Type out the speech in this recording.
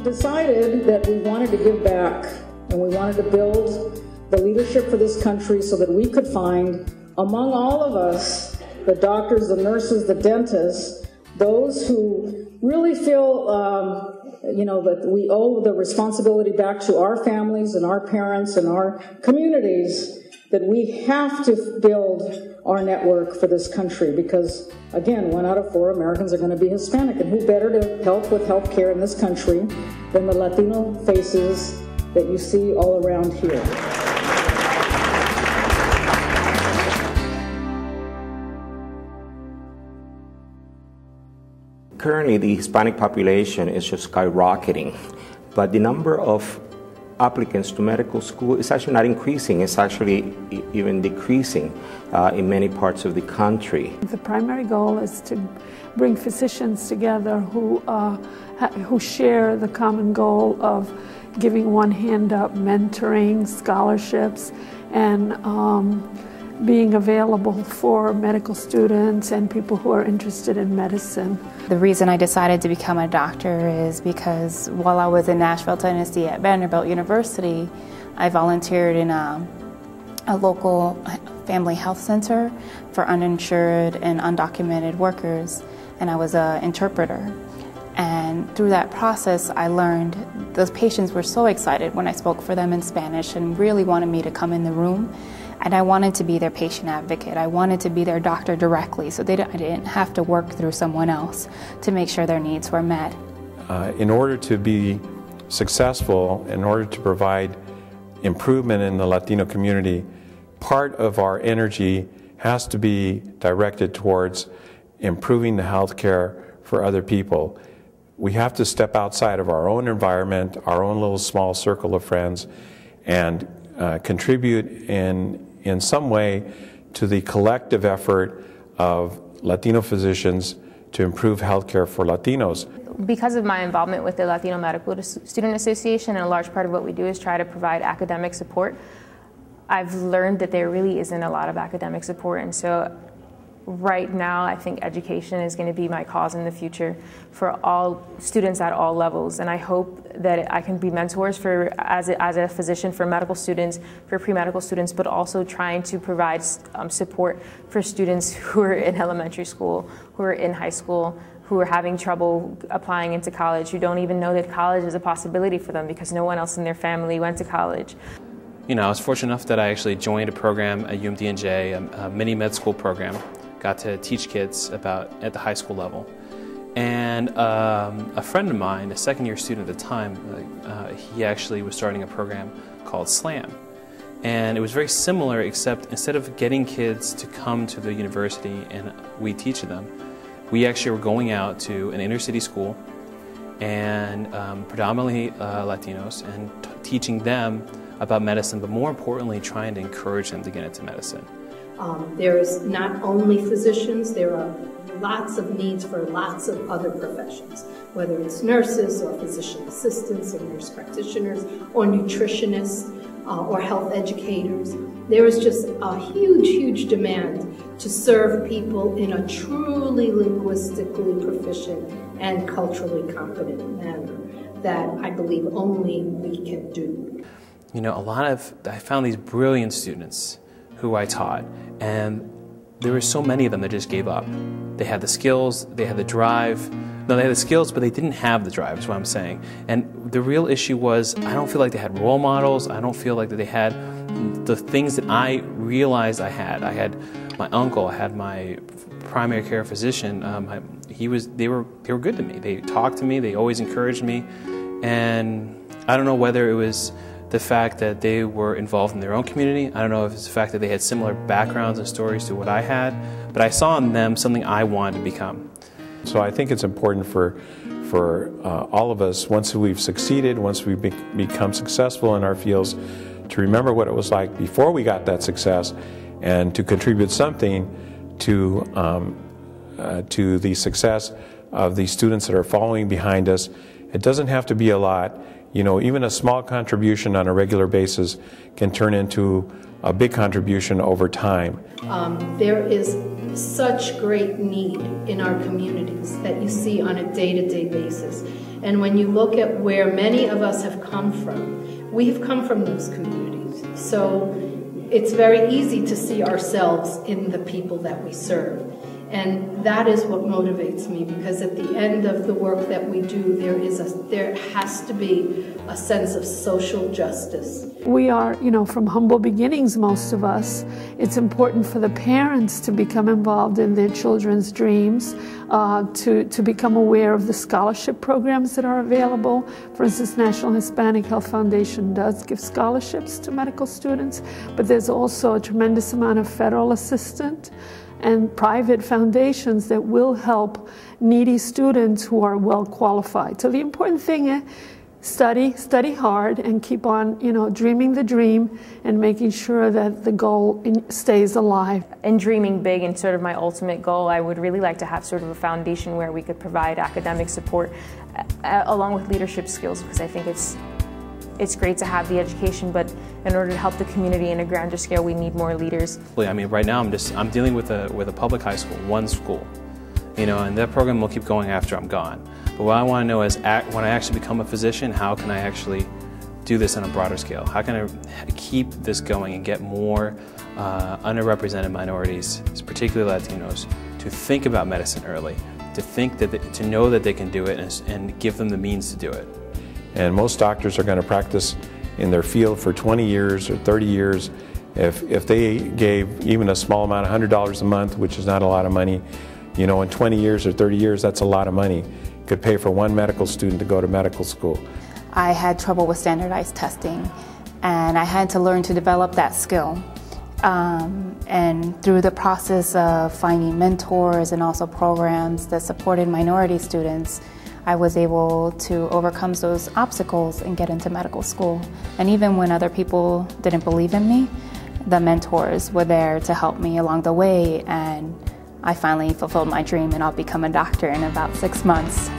decided that we wanted to give back and we wanted to build the leadership for this country so that we could find, among all of us, the doctors, the nurses, the dentists, those who really feel that we owe the responsibility back to our families and our parents and our communities, that we have to build our network for this country because, again, 1 out of 4 Americans are going to be Hispanic, and who better to help with health care in this country than the Latino faces that you see all around here. Currently, the Hispanic population is just skyrocketing, but the number of applicants to medical school is actually not increasing. It's actually even decreasing in many parts of the country. The primary goal is to bring physicians together who share the common goal of giving one hand up, mentoring, scholarships, and being available for medical students and people who are interested in medicine. The reason I decided to become a doctor is because while I was in Nashville, Tennessee at Vanderbilt University, I volunteered in a local family health center for uninsured and undocumented workers, and I was an interpreter. And through that process, I learned those patients were so excited when I spoke for them in Spanish and really wanted me to come in the room. And I wanted to be their patient advocate. I wanted to be their doctor directly, so I didn't have to work through someone else to make sure their needs were met. In order to be successful, in order to provide improvement in the Latino community, part of our energy has to be directed towards improving the health care for other people. We have to step outside of our own environment, our own little small circle of friends, and contribute in some way to the collective effort of Latino physicians to improve health care for Latinos. Because of my involvement with the Latino Medical Student Association, and a large part of what we do is try to provide academic support, I've learned that there really isn't a lot of academic support, and so right now I think education is going to be my cause in the future for all students at all levels, and I hope that I can be mentors for as a physician for medical students, for pre-medical students, but also trying to provide support for students who are in elementary school, who are in high school, who are having trouble applying into college, who don't even know that college is a possibility for them because no one else in their family went to college. You know, I was fortunate enough that I actually joined a program at UMDNJ, a mini med school program. Got to teach kids at the high school level. And a friend of mine, a second-year student at the time, he actually was starting a program called SLAM. And it was very similar, except instead of getting kids to come to the university and we teach them, we actually were going out to an inner-city school and predominantly Latinos and teaching them about medicine, but more importantly, trying to encourage them to get into medicine. There's not only physicians, there are lots of needs for lots of other professions, whether it's nurses or physician assistants or nurse practitioners or nutritionists or health educators. There is just a huge, huge demand to serve people in a truly linguistically proficient and culturally competent manner that I believe only we can do. You know, I found these brilliant students who I taught, and there were so many of them that just gave up. They had the skills, they had the drive. No, they had the skills, but they didn't have the drive, is what I'm saying. And the real issue was, I don't feel like they had role models. I don't feel like that they had the things that I realized I had. I had my uncle, I had my primary care physician. They were good to me. They talked to me, they always encouraged me. And I don't know whether it was the fact that they were involved in their own community. I don't know if it's the fact that they had similar backgrounds and stories to what I had, but I saw in them something I wanted to become. So I think it's important for all of us, once we've succeeded, once we've become successful in our fields, to remember what it was like before we got that success and to contribute something to the success of the students that are following behind us. It doesn't have to be a lot. You know, even a small contribution on a regular basis can turn into a big contribution over time. There is such great need in our communities that you see on a day-to-day basis. And when you look at where many of us have come from, we have come from those communities. So it's very easy to see ourselves in the people that we serve. And that is what motivates me, because at the end of the work that we do, there has to be a sense of social justice. We are, from humble beginnings, most of us. It's important for the parents to become involved in their children's dreams, to become aware of the scholarship programs that are available. For instance, National Hispanic Health Foundation does give scholarships to medical students, but there's also a tremendous amount of federal assistance and private foundations that will help needy students who are well qualified. So the important thing is study hard, and keep on, dreaming the dream and making sure that the goal stays alive. And dreaming big, and sort of my ultimate goal, I would really like to have sort of a foundation where we could provide academic support along with leadership skills, because I think it's great to have the education, but in order to help the community in a grander scale, we need more leaders. I mean, right now I'm dealing with a public high school, one school, and that program will keep going after I'm gone. But what I want to know is, when I actually become a physician, how can I actually do this on a broader scale? How can I keep this going and get more underrepresented minorities, particularly Latinos, to think about medicine early, to know that they can do it, and give them the means to do it. And most doctors are going to practice in their field for 20 years or 30 years. If they gave even a small amount, $100 a month, which is not a lot of money, in 20 years or 30 years, that's a lot of money. Could pay for one medical student to go to medical school. I had trouble with standardized testing, and I had to learn to develop that skill. And through the process of finding mentors and also programs that supported minority students, I was able to overcome those obstacles and get into medical school. And even when other people didn't believe in me, the mentors were there to help me along the way, and I finally fulfilled my dream, and I'll become a doctor in about 6 months.